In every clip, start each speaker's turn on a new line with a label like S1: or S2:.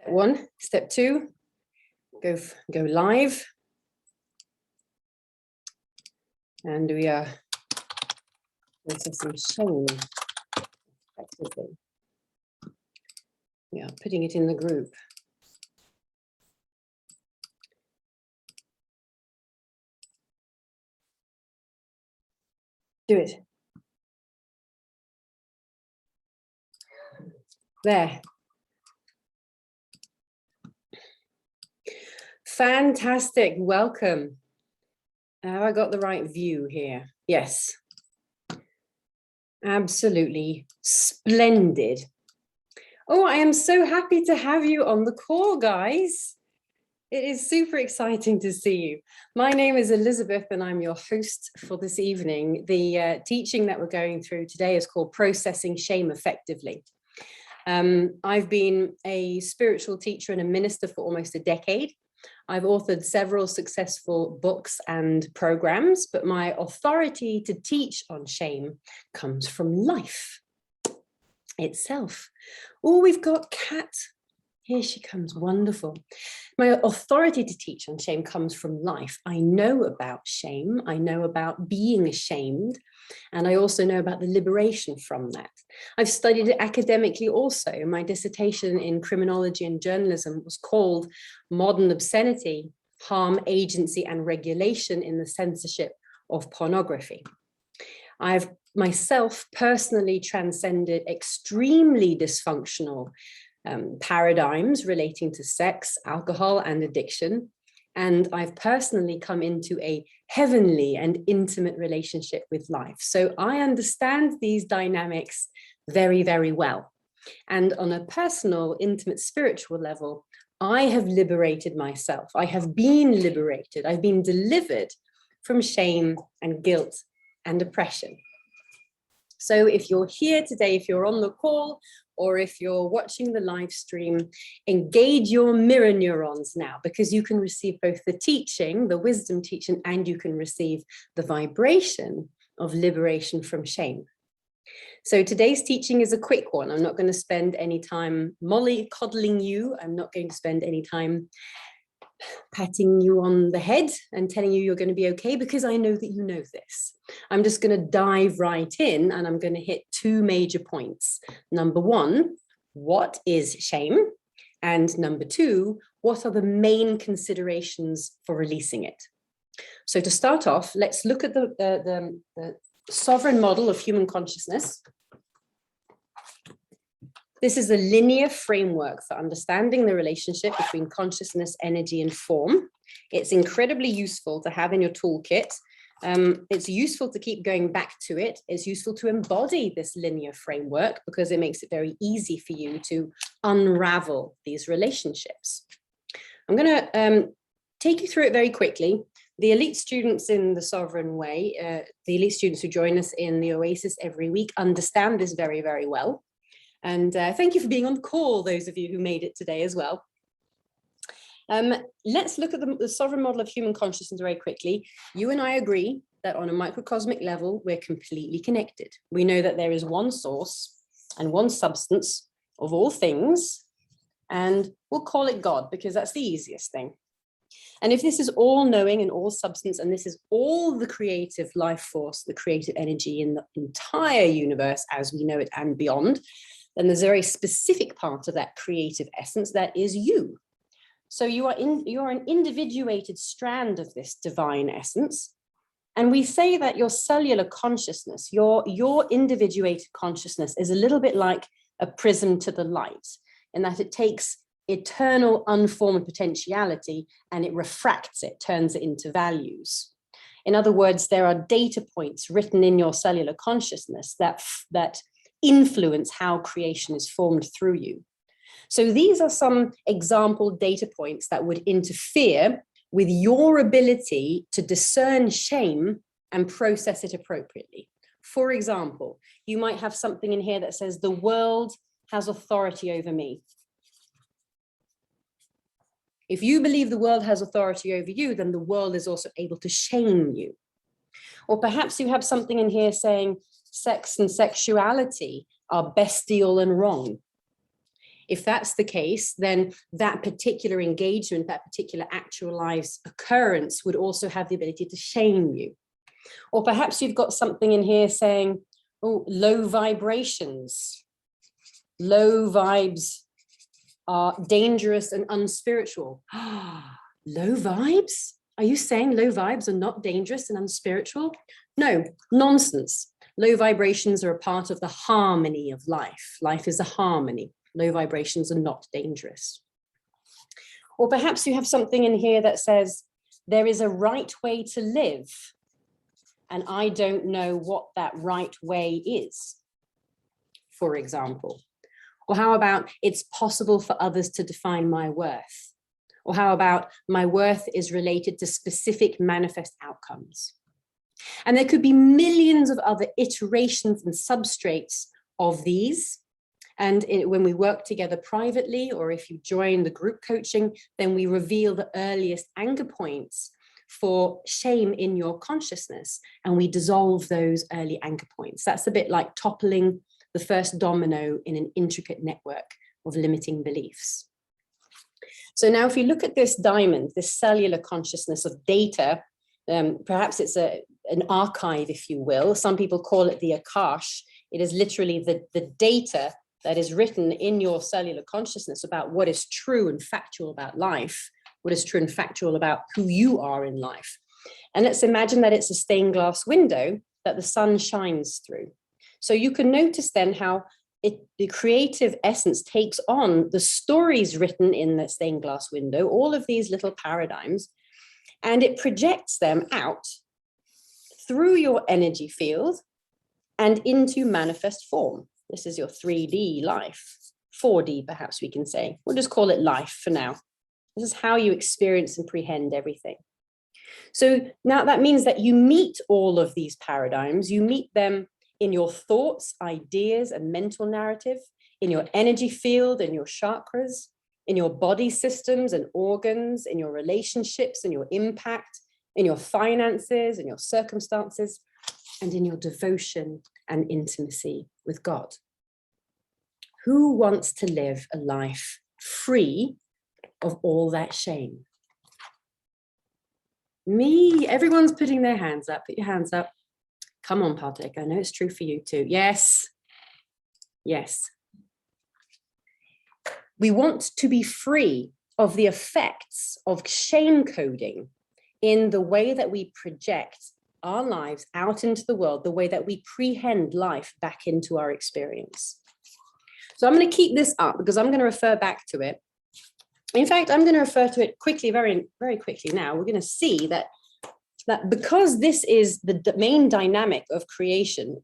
S1: One, step two, go live. And we are processing shame effectively. We are putting it in the group. Do it. There. Fantastic. Welcome. Have I got the right view here? Yes. Absolutely splendid. Oh, I am so happy to have you on the call, guys. It is super exciting to see you. My name is Elizabeth and I'm your host for this evening. The teaching that we're going through today is called Processing Shame Effectively. I've been a spiritual teacher and a minister for almost a decade. I've authored several successful books and programs, but my authority to teach on shame comes from life itself. Oh, we've got Kat. Here she comes, wonderful. My authority to teach on shame comes from life. I know about shame. I know about being ashamed. And I also know about the liberation from that. I've studied it academically also. My dissertation in criminology and journalism was called Modern Obscenity, Harm, Agency and Regulation in the Censorship of Pornography. I've myself personally transcended extremely dysfunctional paradigms relating to sex, alcohol, and addiction. And I've personally come into a heavenly and intimate relationship with life. So I understand these dynamics very, very well. And on a personal, intimate, spiritual level, I have liberated myself. I have been liberated. I've been delivered from shame and guilt and oppression. So if you're here today, if you're on the call, or if you're watching the live stream, engage your mirror neurons now, because you can receive both the teaching, the wisdom teaching, and you can receive the vibration of liberation from shame. So today's teaching is a quick one. I'm not going to spend any time mollycoddling you. I'm not going to spend any time patting you on the head and telling you you're going to be okay, because I know that you know this. I'm just going to dive right in and I'm going to hit two major points. Number one, what is shame? And number two, what are the main considerations for releasing it? So to start off, let's look at the sovereign model of human consciousness. This is a linear framework for understanding the relationship between consciousness, energy, and form. It's incredibly useful to have in your toolkit. It's useful to keep going back to it. It's useful to embody this linear framework because it makes it very easy for you to unravel these relationships. I'm going to take you through it very quickly. The elite students in the Sovereign Way, the elite students who join us in the Oasis every week understand this very, very well. And thank you for being on the call, those of you who made it today as well. Let's look at the sovereign model of human consciousness very quickly. You and I agree that on a microcosmic level, we're completely connected. We know that there is one source and one substance of all things, and we'll call it God because that's the easiest thing. And if this is all knowing and all substance, and this is all the creative life force, the creative energy in the entire universe as we know it and beyond, then there's a very specific part of that creative essence that is you. So you're an individuated strand of this divine essence. And we say that your cellular consciousness, your individuated consciousness is a little bit like a prism to the light, in that it takes eternal unformed potentiality and it refracts it, turns it into values. In other words, there are data points written in your cellular consciousness that influence how creation is formed through you. So these are some example data points that would interfere with your ability to discern shame and process it appropriately. For example, you might have something in here that says the world has authority over me. If you believe the world has authority over you, then the world is also able to shame you. Or perhaps you have something in here saying sex and sexuality are bestial and wrong. If that's the case, then that particular engagement, that particular actualized occurrence would also have the ability to shame you. Or perhaps you've got something in here saying, oh, low vibrations. Low vibes are dangerous and unspiritual. Low vibes? Are you saying low vibes are not dangerous and unspiritual? No, nonsense. Low vibrations are a part of the harmony of life. Life is a harmony. Low vibrations are not dangerous. Or perhaps you have something in here that says, there is a right way to live, and I don't know what that right way is, for example. Or how about, it's possible for others to define my worth? Or how about, my worth is related to specific manifest outcomes? And there could be millions of other iterations and substrates of these. And when we work together privately, or if you join the group coaching, then we reveal the earliest anchor points for shame in your consciousness, and we dissolve those early anchor points. That's a bit like toppling the first domino in an intricate network of limiting beliefs. So now if you look at this diamond, this cellular consciousness of data, perhaps it's an archive, if you will. Some people call it the Akash. It is literally the data that is written in your cellular consciousness about what is true and factual about life, what is true and factual about who you are in life. And let's imagine that it's a stained glass window that the sun shines through. So you can notice then how the creative essence takes on the stories written in the stained glass window, all of these little paradigms, and it projects them out through your energy field and into manifest form. This is your 3D life, 4D perhaps we can say. We'll just call it life for now. This is how you experience and prehend everything. So now that means that you meet all of these paradigms, you meet them in your thoughts, ideas, and mental narrative, in your energy field and your chakras, in your body systems and organs, in your relationships and your impact, in your finances and your circumstances, and in your devotion and intimacy with God. Who wants to live a life free of all that shame? Me, everyone's putting their hands up. Put your hands up. Come on, Partek. I know it's true for you too. Yes. Yes. We want to be free of the effects of shame coding in the way that we project our lives out into the world, the way that we prehend life back into our experience. So I'm going to keep this up because I'm going to refer back to it. In fact, I'm going to refer to it quickly, very, very quickly now. We're going to see that because this is the main dynamic of creation,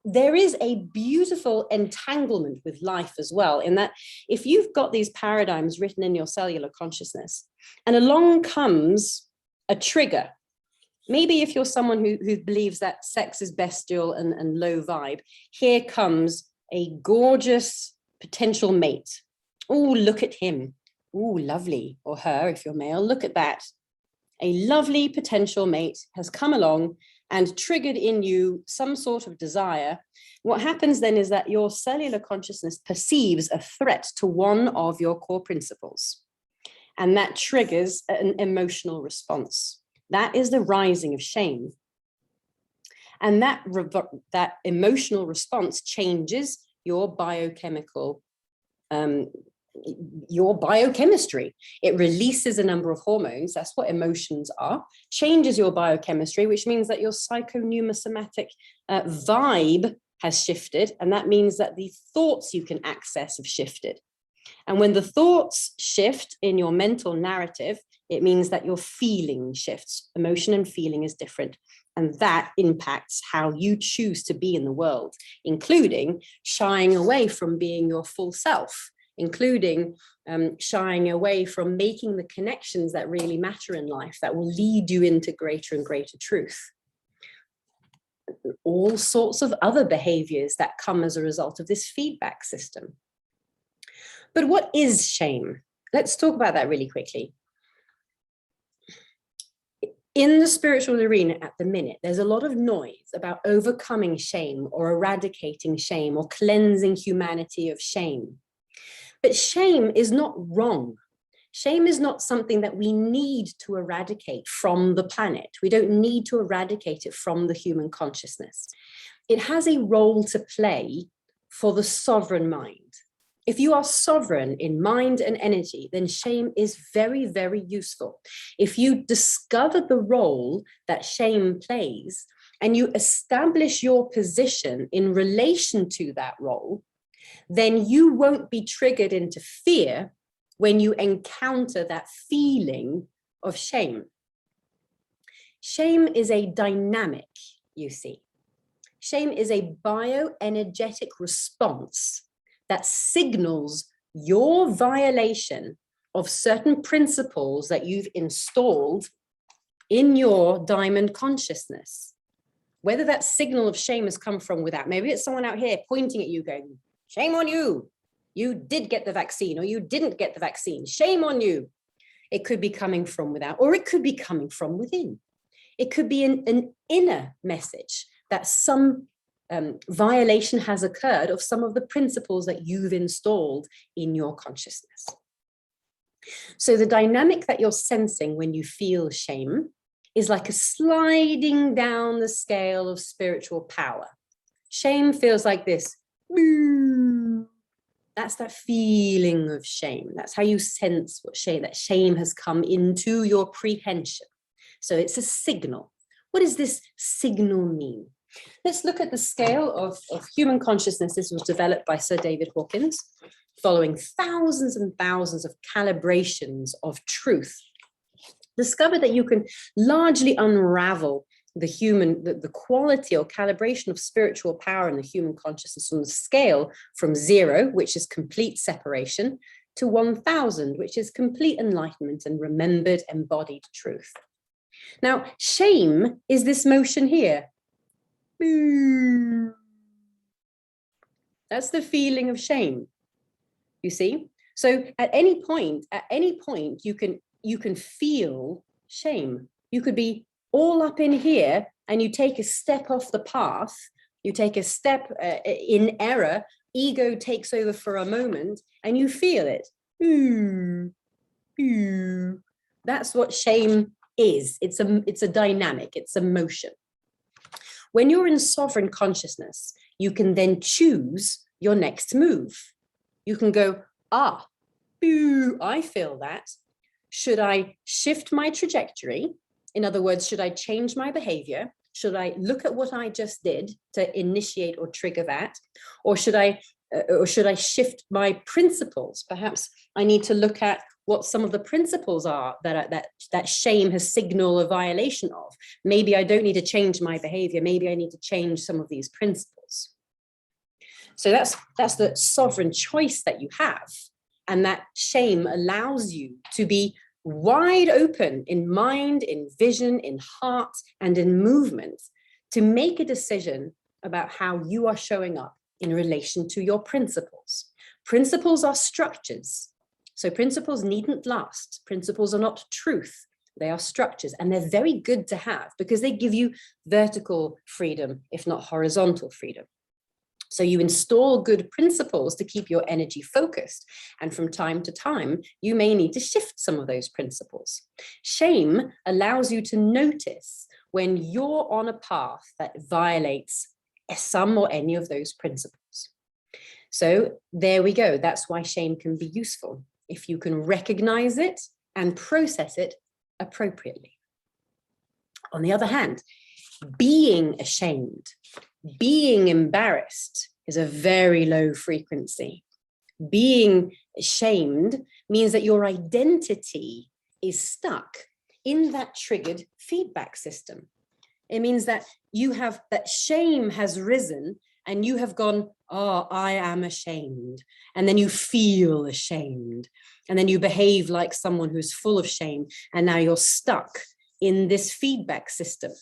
S1: there is a beautiful entanglement with life as well, in that if you've got these paradigms written in your cellular consciousness, and along comes a trigger, maybe if you're someone who believes that sex is bestial and low vibe, here comes a gorgeous potential mate. Oh, look at him. Oh, lovely. Or her, if you're male, look at that. A lovely potential mate has come along and triggered in you some sort of desire. What happens then is that your cellular consciousness perceives a threat to one of your core principles, and that triggers an emotional response. That is the rising of shame. And that emotional response changes your biochemical your biochemistry. It releases a number of hormones. That's what emotions are. Changes your biochemistry, which means that your psychoneurosomatic vibe has shifted. And that means that the thoughts you can access have shifted. And when the thoughts shift in your mental narrative, it means that your feeling shifts. Emotion and feeling is different. And that impacts how you choose to be in the world, including shying away from being your full self, including shying away from making the connections that really matter in life, that will lead you into greater and greater truth. All sorts of other behaviors that come as a result of this feedback system. But what is shame? Let's talk about that really quickly. In the spiritual arena at the minute, there's a lot of noise about overcoming shame or eradicating shame or cleansing humanity of shame. But shame is not wrong. Shame is not something that we need to eradicate from the planet. We don't need to eradicate it from the human consciousness. It has a role to play for the sovereign mind. If you are sovereign in mind and energy, then shame is very, very useful. If you discover the role that shame plays and you establish your position in relation to that role, then you won't be triggered into fear when you encounter that feeling of shame. Shame is a dynamic, you see. Shame is a bioenergetic response that signals your violation of certain principles that you've installed in your diamond consciousness. Whether that signal of shame has come from without, maybe it's someone out here pointing at you going, shame on you. You did get the vaccine or you didn't get the vaccine. Shame on you. It could be coming from without, or it could be coming from within. It could be an inner message that some violation has occurred of some of the principles that you've installed in your consciousness. So the dynamic that you're sensing when you feel shame is like a sliding down the scale of spiritual power. Shame feels like this. That's that feeling of shame. That's how you sense what shame, that shame has come into your prehension. So it's a signal. What does this signal mean? Let's look at the scale of human consciousness. This was developed by Sir David Hawkins, following thousands and thousands of calibrations of truth. Discover that you can largely unravel the quality or calibration of spiritual power in the human consciousness on the scale from 0, which is complete separation, to 1,000, which is complete enlightenment and remembered embodied truth. Now, shame is this motion here. That's the feeling of shame, you see? So at any point, you can feel shame. You could be all up in here and you take a step off the path, you take a step in error, ego takes over for a moment and you feel it. That's what shame is. It's a dynamic, it's a motion. When you're in sovereign consciousness, you can then choose your next move. You can go, I feel that. Should I shift my trajectory? In other words, should I change my behavior? Should I look at what I just did to initiate or trigger that? Or should I shift my principles? Perhaps I need to look at what some of the principles are that shame has signaled a violation of. Maybe I don't need to change my behavior. Maybe I need to change some of these principles. So that's the sovereign choice that you have. And that shame allows you to be wide open in mind, in vision, in heart, and in movement to make a decision about how you are showing up in relation to your principles. Principles are structures. So principles needn't last. Principles are not truth. They are structures, and they're very good to have because they give you vertical freedom, if not horizontal freedom. So you install good principles to keep your energy focused. And from time to time, you may need to shift some of those principles. Shame allows you to notice when you're on a path that violates some or any of those principles. So there we go. That's why shame can be useful, if you can recognize it and process it appropriately. On the other hand, being ashamed, being embarrassed is a very low frequency. Being ashamed means that your identity is stuck in that triggered feedback system. It means that that shame has risen and you have gone, oh, I am ashamed. And then you feel ashamed. And then you behave like someone who's full of shame. And now you're stuck in this feedback system.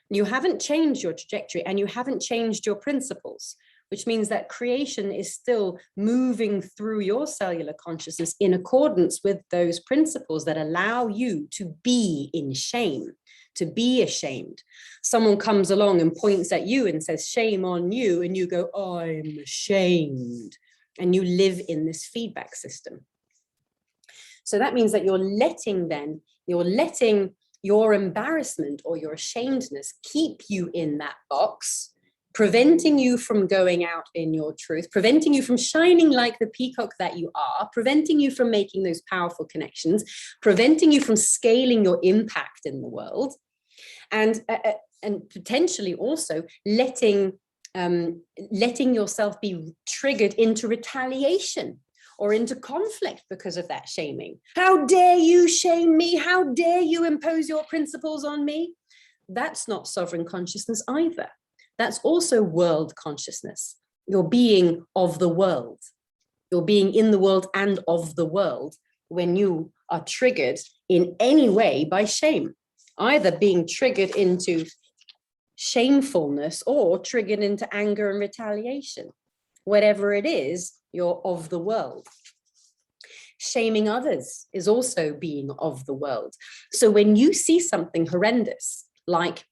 S1: You haven't changed your trajectory and you haven't changed your principles, which means that creation is still moving through your cellular consciousness in accordance with those principles that allow you to be in shame, to be ashamed. Someone comes along and points at you and says, shame on you. And you go, oh, I'm ashamed. and you live in this feedback system. So that means that you're letting your embarrassment or your ashamedness keep you in that box, preventing you from going out in your truth, preventing you from shining like the peacock that you are, preventing you from making those powerful connections, preventing you from scaling your impact in the world, and potentially also letting yourself be triggered into retaliation or into conflict because of that shaming. How dare you shame me? How dare you impose your principles on me? That's not sovereign consciousness either. That's also world consciousness. You're being of the world. You're being in the world and of the world when you are triggered in any way by shame, either being triggered into shamefulness or triggered into anger and retaliation. Whatever it is, you're of the world. Shaming others is also being of the world. So when you see something horrendous, like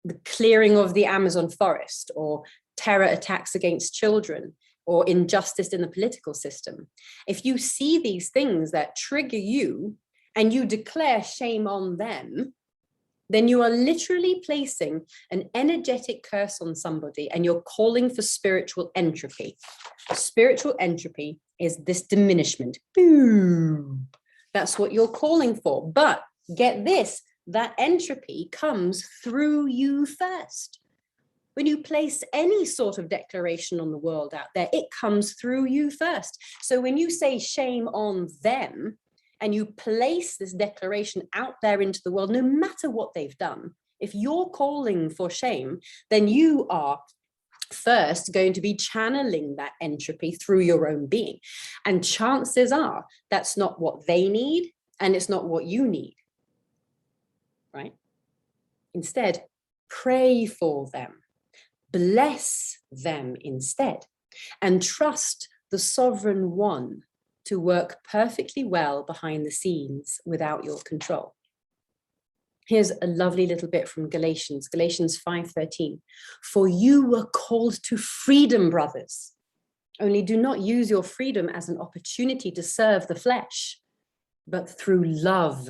S1: the clearing of the Amazon forest, or terror attacks against children, or injustice in the political system, if you see these things that trigger you and you declare shame on them, then you are literally placing an energetic curse on somebody and you're calling for spiritual entropy. Spiritual entropy is this diminishment. Boom. That's what you're calling for. But get this, that entropy comes through you first. When you place any sort of declaration on the world out there, it comes through you first. So when you say shame on them, and you place this declaration out there into the world, no matter what they've done, if you're calling for shame, then you are first going to be channeling that entropy through your own being. And chances are that's not what they need, and it's not what you need, right? Instead, pray for them, bless them instead, and trust the sovereign one to work perfectly well behind the scenes without your control. Here's a lovely little bit from Galatians 5:13. For you were called to freedom, brothers. Only do not use your freedom as an opportunity to serve the flesh, but through love,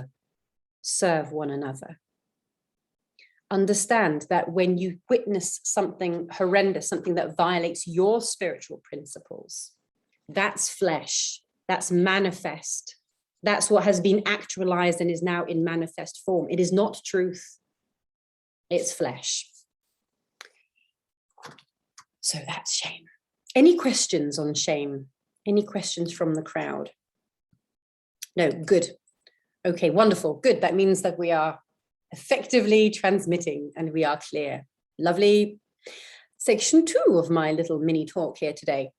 S1: serve one another. Understand that when you witness something horrendous, something that violates your spiritual principles, that's flesh. That's manifest. That's what has been actualized and is now in manifest form. It is not truth. It's flesh. So that's shame. Any questions on shame? Any questions from the crowd? No, good. Okay, wonderful. Good. That means that we are effectively transmitting and we are clear. Lovely. Section 2 of my little mini talk here today.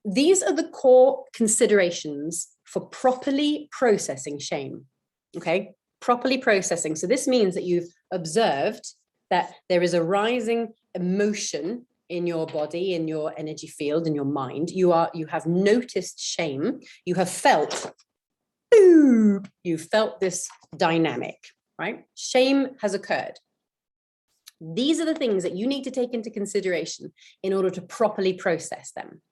S1: These are the core considerations for properly processing shame, okay? Properly processing. So this means that you've observed that there is a rising emotion in your body, in your energy field, in your mind. You have noticed shame. You have felt, boom, you felt this dynamic, right? Shame has occurred. These are the things that you need to take into consideration in order to properly process them.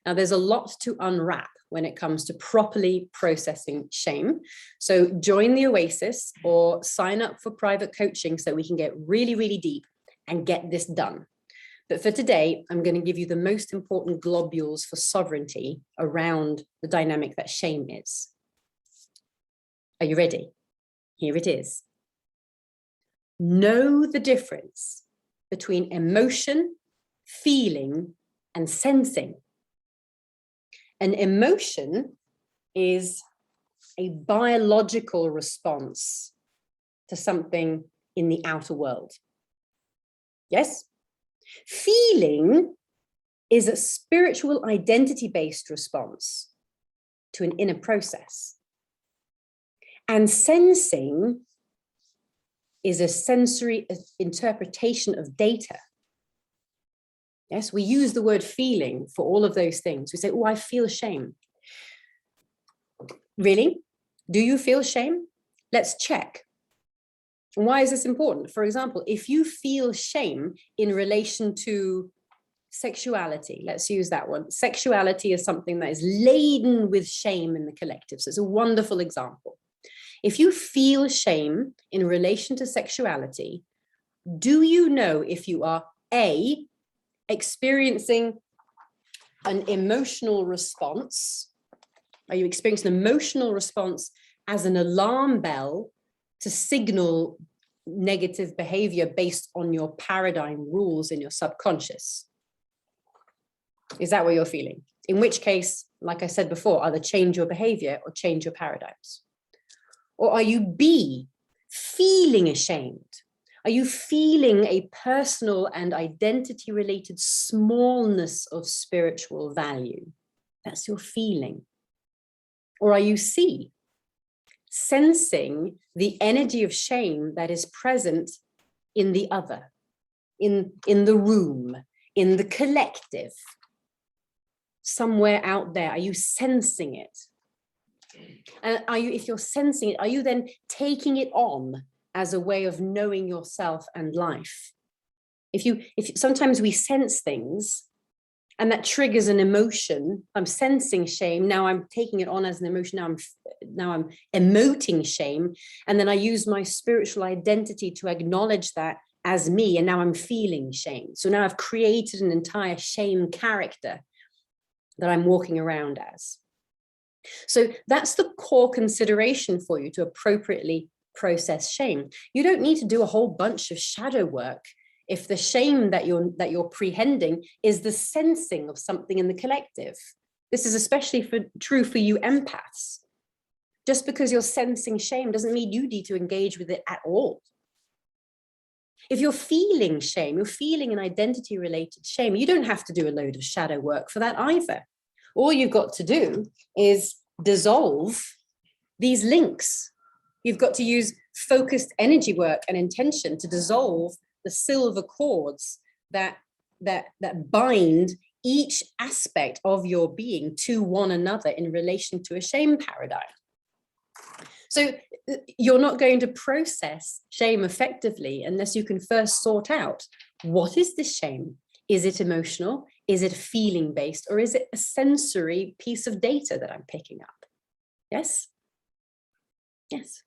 S1: Now, there's a lot to unwrap when it comes to properly processing shame. So join the Oasis or sign up for private coaching so we can get really, really deep and get this done. But for today, I'm going to give you the most important globules for sovereignty around the dynamic that shame is. Are you ready? Here it is. Know the difference between emotion, feeling, and sensing. An emotion is a biological response to something in the outer world. Yes? Feeling is a spiritual identity-based response to an inner process. And sensing is a sensory interpretation of data. Yes, we use the word feeling for all of those things. We say, oh, I feel shame. Really? Do you feel shame? Let's check. And why is this important? For example, if you feel shame in relation to sexuality, let's use that one. Sexuality is something that is laden with shame in the collective. So it's a wonderful example. If you feel shame in relation to sexuality, do you know if you are A, experiencing an emotional response? Are you experiencing an emotional response as an alarm bell to signal negative behavior based on your paradigm rules in your subconscious? Is that what you're feeling? In which case, like I said before, either change your behavior or change your paradigms. Or are you B, feeling ashamed? Are you feeling a personal and identity related smallness of spiritual value? That's your feeling. Or are you C, sensing the energy of shame that is present in the other, in the room, in the collective, somewhere out there? Are you sensing it? And are you, if you're sensing it, are you then taking it on as a way of knowing yourself and life? If sometimes we sense things and that triggers an emotion. I'm sensing shame, now I'm taking it on as an emotion, now I'm emoting shame, and then I use my spiritual identity to acknowledge that as me, and now I'm feeling shame. So now I've created an entire shame character that I'm walking around as. So that's the core consideration for you to appropriately process shame. You don't need to do a whole bunch of shadow work if the shame that you're prehending is the sensing of something in the collective. This is especially true for you empaths. Just because you're sensing shame doesn't mean you need to engage with it at all. If you're feeling shame, you're feeling an identity related shame, you don't have to do a load of shadow work for that either. All you've got to do is dissolve these links. You've got to use focused energy work and intention to dissolve the silver cords that bind each aspect of your being to one another in relation to a shame paradigm. So you're not going to process shame effectively unless you can first sort out, what is this shame? Is it emotional? Is it feeling based? Or is it a sensory piece of data that I'm picking up? Yes? Yes.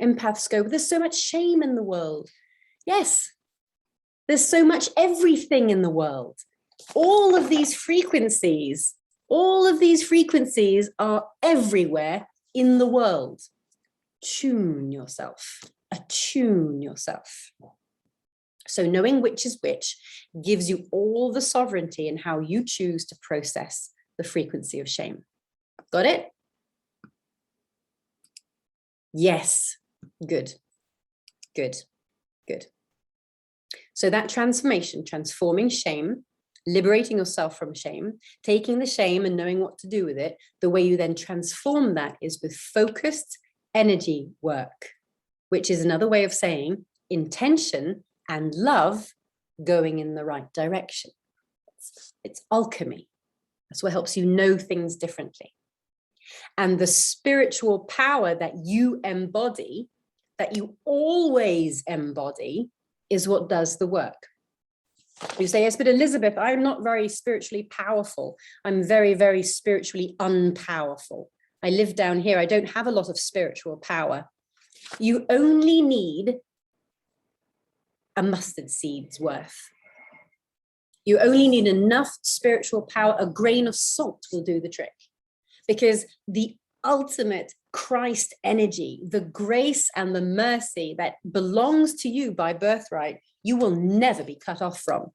S1: Empaths go, there's so much shame in the world. Yes, there's so much everything in the world. All of these frequencies are everywhere in the world. Tune yourself, attune yourself. So knowing which is which gives you all the sovereignty in how you choose to process the frequency of shame. Got it? Yes, good, good, good. So that transformation, transforming shame, liberating yourself from shame, taking the shame and knowing what to do with it, the way you then transform that is with focused energy work, which is another way of saying intention and love going in the right direction. It's alchemy. That's what helps you know things differently. And the spiritual power that you embody, that you always embody, is what does the work. You say, yes, but Elizabeth, I'm not very spiritually powerful. I'm very, very spiritually unpowerful. I live down here. I don't have a lot of spiritual power. You only need a mustard seed's worth. You only need enough spiritual power. A grain of salt will do the trick, because the ultimate Christ energy, the grace and the mercy that belongs to you by birthright, you will never be cut off from.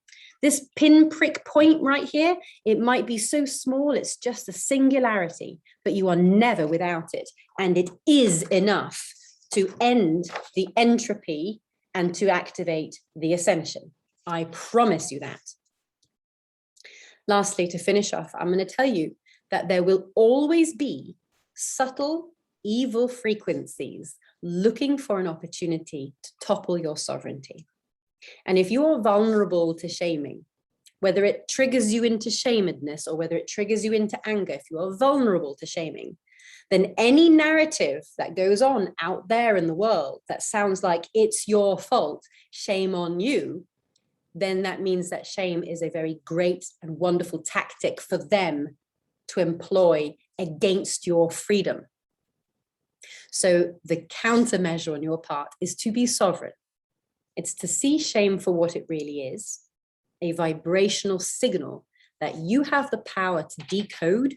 S1: This pinprick point right here, it might be so small, it's just a singularity, but you are never without it. And it is enough to end the entropy and to activate the ascension. I promise you that. Lastly, to finish off, I'm going to tell you that there will always be subtle evil frequencies looking for an opportunity to topple your sovereignty. And if you are vulnerable to shaming, whether it triggers you into shamedness or whether it triggers you into anger, if you are vulnerable to shaming, then any narrative that goes on out there in the world that sounds like it's your fault, shame on you, then that means that shame is a very great and wonderful tactic for them to employ against your freedom. So the countermeasure on your part is to be sovereign. It's to see shame for what it really is, a vibrational signal that you have the power to decode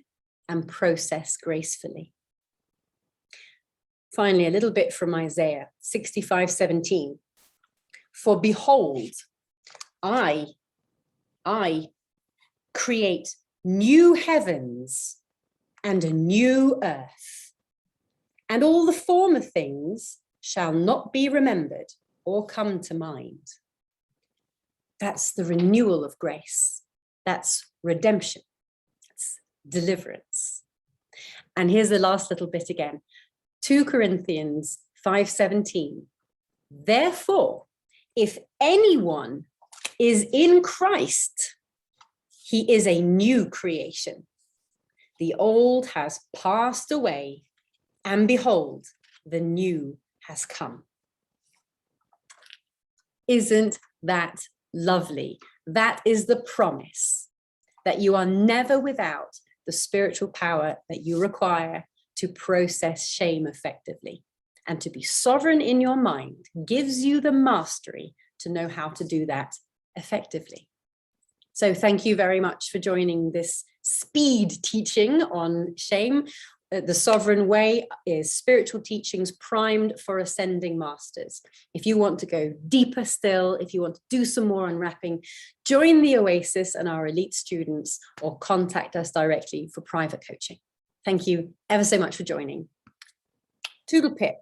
S1: and process gracefully. Finally, a little bit from Isaiah 65:17. For behold, I create new heavens and a new earth, and all the former things shall not be remembered or come to mind. That's the renewal of grace. That's redemption. That's deliverance. And here's the last little bit again. 2 Corinthians 5:17. Therefore, if anyone is in Christ, he is a new creation. The old has passed away, and behold, the new has come. Isn't that lovely? That is the promise that you are never without the spiritual power that you require to process shame effectively. And to be sovereign in your mind gives you the mastery to know how to do that effectively. So thank you very much for joining this speed teaching on shame. The Sovereign Way is spiritual teachings primed for ascending masters. If you want to go deeper still, if you want to do some more unwrapping, join the Oasis and our elite students, or contact us directly for private coaching. Thank you ever so much for joining. Toodle pip.